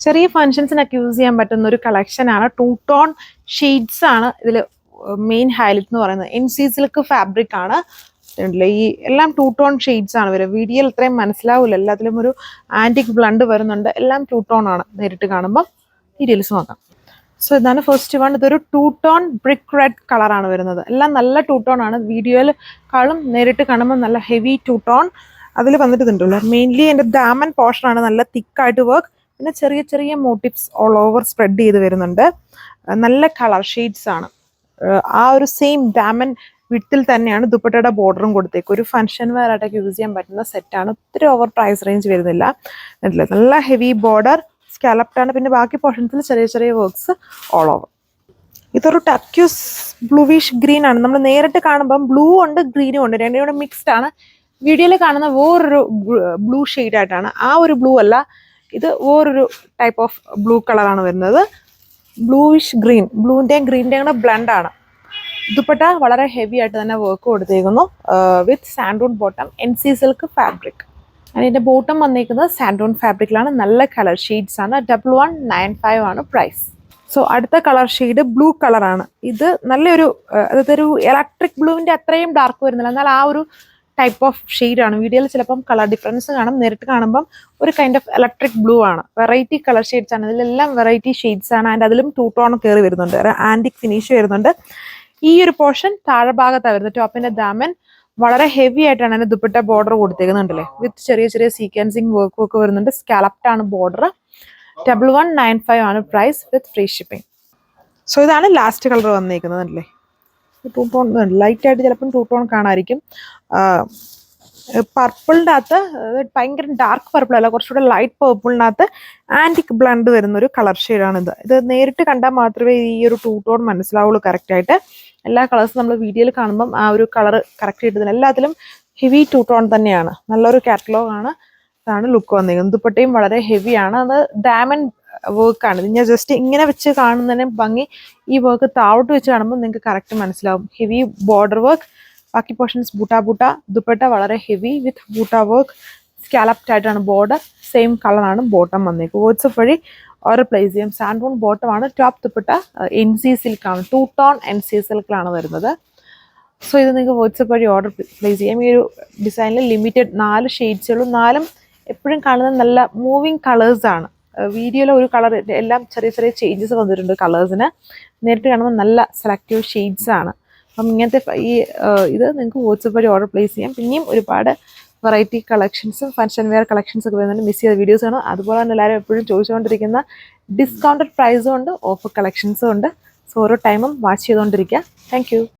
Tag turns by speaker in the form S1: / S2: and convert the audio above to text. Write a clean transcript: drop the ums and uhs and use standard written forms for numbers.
S1: ചെറിയ ഫങ്ഷൻസിനൊക്കെ യൂസ് ചെയ്യാൻ പറ്റുന്ന ഒരു കളക്ഷനാണ്. 2 ടോൺ ഷെയ്ഡ്സ് ആണ് ഇതിൽ മെയിൻ ഹൈലൈറ്റ് എന്ന് പറയുന്നത്. NC സിൽക്ക് ഫാബ്രിക് ആണ്. ഈ എല്ലാം 2 ടോൺ ഷെയ്ഡ്സ് ആണ് വരുന്നത്. വീഡിയോയിൽ ഇത്രയും മനസ്സിലാവില്ല, എല്ലാത്തിലും ഒരു ആന്റിക് ബ്ലണ്ട് വരുന്നുണ്ട്. എല്ലാം 2 ടോൺ ആണ്. നേരിട്ട് കാണുമ്പോൾ ഡീറ്റെയിൽസ് നോക്കാം. സോ ഇതാണ് ഫസ്റ്റ് വൺ. ഇതൊരു 2 ടോൺ ബ്രിക്ക് റെഡ് കളറാണ് വരുന്നത്. എല്ലാം നല്ല 2 ടോൺ ആണ്. വീഡിയോയിൽക്കാളും നേരിട്ട് കാണുമ്പോൾ നല്ല ഹെവി 2 ടോൺ അതിൽ വന്നിട്ടുണ്ടല്ലോ. മെയിൻലി എൻ്റെ ദാമൻ പോർഷനാണ് നല്ല തിക്കായിട്ട് വർക്ക്. പിന്നെ ചെറിയ ചെറിയ മോട്ടീവ്സ് ഓൾ ഓവർ സ്പ്രെഡ് ചെയ്ത് വരുന്നുണ്ട്. നല്ല കളർ ഷെയ്ഡ്സ് ആണ്. ആ ഒരു സെയിം ഡാമൻ വിട്ടിൽ തന്നെയാണ് ദുപ്പട്ടയുടെ ബോർഡറും കൊടുത്തേക്ക്. ഒരു ഫംഗ്ഷൻ വെയർ ആയിട്ടൊക്കെ യൂസ് ചെയ്യാൻ പറ്റുന്ന സെറ്റാണ്. ഒത്തിരി ഓവർ പ്രൈസ് റേഞ്ച് വരുന്നില്ല. നല്ല ഹെവി ബോർഡർ സ്കാലപ്ഡ് ആണ്. പിന്നെ ബാക്കി പോർഷൻസിൽ ചെറിയ ചെറിയ വർക്ക്സ് ഓൾ ഓവർ. ഇതൊരു ടർക്യൂസ് ബ്ലൂവിഷ് ഗ്രീൻ ആണ്. നമ്മൾ നേരിട്ട് കാണുമ്പം ബ്ലൂ ഉണ്ട് ഗ്രീനും ഉണ്ട്, രണ്ടും കൂടെ മിക്സ്ഡ് ആണ്. വീഡിയോയിൽ കാണുന്ന വേറൊരു ബ്ലൂ ഷെയ്ഡായിട്ടാണ്. ആ ഒരു ബ്ലൂ അല്ല, ഇത് വേറൊരു ടൈപ്പ് ഓഫ് ബ്ലൂ കളറാണ് വരുന്നത്. ബ്ലൂവിഷ് ഗ്രീൻ, ബ്ലൂവിൻ്റെയും ഗ്രീനിൻ്റെയും കൂടെ ബ്ലെൻഡ് ആണ്. ദുപ്പട്ട വളരെ ഹെവി ആയിട്ട് തന്നെ വർക്ക് കൊടുത്തേക്കുന്നു. വിത്ത് സാൻഡൂൺ ബോട്ടം, NC സിൽക്ക് ഫാബ്രിക്. അതിൻ്റെ ബോട്ടം വന്നിരിക്കുന്നത് സാൻഡൂൺ ഫാബ്രിക്കിലാണ്. നല്ല കളർ ഷെയ്ഡ്സ് ആണ്. 1195 ആണ് പ്രൈസ്. സോ അടുത്ത കളർ ഷെയ്ഡ് ബ്ലൂ കളറാണ്. ഇത് നല്ലൊരു അതായത് ഒരു ഇലക്ട്രിക് ബ്ലൂവിൻ്റെ അത്രയും ഡാർക്ക് വരുന്നില്ല, എന്നാൽ ആ ഒരു ടൈപ്പ് ഓഫ് ഷെയ്ഡാണ്. വീഡിയോയിൽ ചിലപ്പം കളർ ഡിഫറൻസ് കാണും, നേരിട്ട് കാണുമ്പം ഒരു കൈൻഡ് ഓഫ് ഇലക്ട്രിക് ബ്ലൂ ആണ്. വെറൈറ്റി കളർ ഷെയ്ഡ്സ് ആണ്. ഇതിലെല്ലാം വെറൈറ്റി ഷെയ്ഡ്സ് ആണ്. ആൻഡ് അതിലും 2 ടോൺ കയറി വരുന്നുണ്ട്. ആൻറ്റിക് ഫിനിഷ് വരുന്നുണ്ട്. ഈ ഒരു പോർഷൻ താഴെ ഭാഗത്താണ് വരുന്നത്. ടോപ്പിന്റെ ദാമൻ വളരെ ഹെവി ആയിട്ടാണ് അതിന് ദുപ്പട്ട ബോർഡർ കൊടുത്തേക്കുന്നുണ്ടല്ലേ. വിത്ത് ചെറിയ ചെറിയ സീക്വൻസിങ് വർക്കും ഒക്കെ വരുന്നുണ്ട്. സ്കാലപ്ഡ് ആണ് ബോർഡർ. 1195 ആണ് price with free shipping. So ഇതാണ് ലാസ്റ്റ് കളർ വന്നിരിക്കുന്നത് അല്ലേ. 2 ടോൺ ലൈറ്റ് ആയിട്ട് ചിലപ്പം 2 ടോൺ കാണാമായിരിക്കും. പർപ്പിളിൻ്റെ അകത്ത് ഭയങ്കര ഡാർക്ക് പർപ്പിൾ അല്ല, കുറച്ചുകൂടെ ലൈറ്റ് പർപ്പിളിനകത്ത് ആൻറ്റിക് ബ്ലണ്ട് വരുന്നൊരു കളർ ഷെയ്ഡാണ് ഇത്. ഇത് നേരിട്ട് കണ്ടാൽ മാത്രമേ ഈ ഒരു 2 ടോൺ മനസ്സിലാവുള്ളൂ കറക്റ്റായിട്ട്. എല്ലാ കളേഴ്സും നമ്മൾ വീഡിയോയിൽ കാണുമ്പം ആ ഒരു കളർ കറക്റ്റ് കിട്ടുന്നില്ല. എല്ലാത്തിലും ഹെവി 2 ടോൺ തന്നെയാണ്. നല്ലൊരു കാറ്റലോഗ് ആണ്. ഇതാണ് ലുക്ക് വന്നിരിക്കുന്നത്. ദുപ്പട്ടയും വളരെ ഹെവിയാണ്. അത് ഡയമണ്ട് വർക്കാണ്. ഞാൻ ജസ്റ്റ് ഇങ്ങനെ വെച്ച് കാണുന്നതിന് ഭംഗി ഈ വർക്ക് താഴോട്ട് വെച്ച് കാണുമ്പോൾ നിങ്ങൾക്ക് കറക്റ്റ് മനസ്സിലാവും. ഹെവി ബോർഡർ വർക്ക്, ബാക്കി പോർഷൻസ് ബൂട്ട. ദുപ്പട്ട വളരെ ഹെവി വിത്ത് ബൂട്ട വർക്ക്. സ്കാലപ്ഡ് ആയിട്ടാണ് ബോർഡർ. സെയിം കളറാണ് ബോട്ടം വന്നേക്കും. വാട്സ്ആപ്പ് വഴി ഓർഡർ പ്ലേസ് ചെയ്യാം. സാൻഡൂൺ ബോട്ടം ആണ്. Top dupatta NC സിൽക്കാണ്. 2 tone NC സിൽക്കിലാണ് വരുന്നത്. സോ ഇത് നിങ്ങൾക്ക് വാട്സ്ആപ്പ് വഴി ഓർഡർ പ്ലേസ് ചെയ്യാം. ഈ ഒരു ഡിസൈനിൽ ലിമിറ്റഡ് 4 ഷെയ്ഡ്സുകളും 4 എപ്പോഴും കാണുന്നത് നല്ല മൂവിങ് കളേഴ്സാണ്. വീഡിയോയിൽ ഒരു കളർ എല്ലാം ചെറിയ ചെറിയ ചേഞ്ചസ് വന്നിട്ടുണ്ട് കളേഴ്സിന്. നേരിട്ട് കാണുമ്പോൾ നല്ല സെലക്റ്റീവ് ഷെയ്ഡ്സ് ആണ്. അപ്പം ഇങ്ങനത്തെ ഇത് നിങ്ങൾക്ക് വാട്സ്ആപ്പ് വഴി ഓർഡർ പ്ലേസ് ചെയ്യാം. പിന്നെയും ഒരുപാട് വെറൈറ്റി കളക്ഷൻസും ഫംഗ്ഷൻ വെയർ കളക്ഷൻസ് ഒക്കെ വരുന്നുണ്ട്. മിസ് ചെയ്ത വീഡിയോസ് ആണ്. അതുപോലെ തന്നെ എല്ലാവരും എപ്പോഴും ചോദിച്ചുകൊണ്ടിരിക്കുന്ന ഡിസ്കൗണ്ടഡ് പ്രൈസും ഉണ്ട്, ഓഫർ കളക്ഷൻസും ഉണ്ട്. സോ ഓരോ ടൈമും വാച്ച് ചെയ്തുകൊണ്ടിരിക്കുക. Thank you.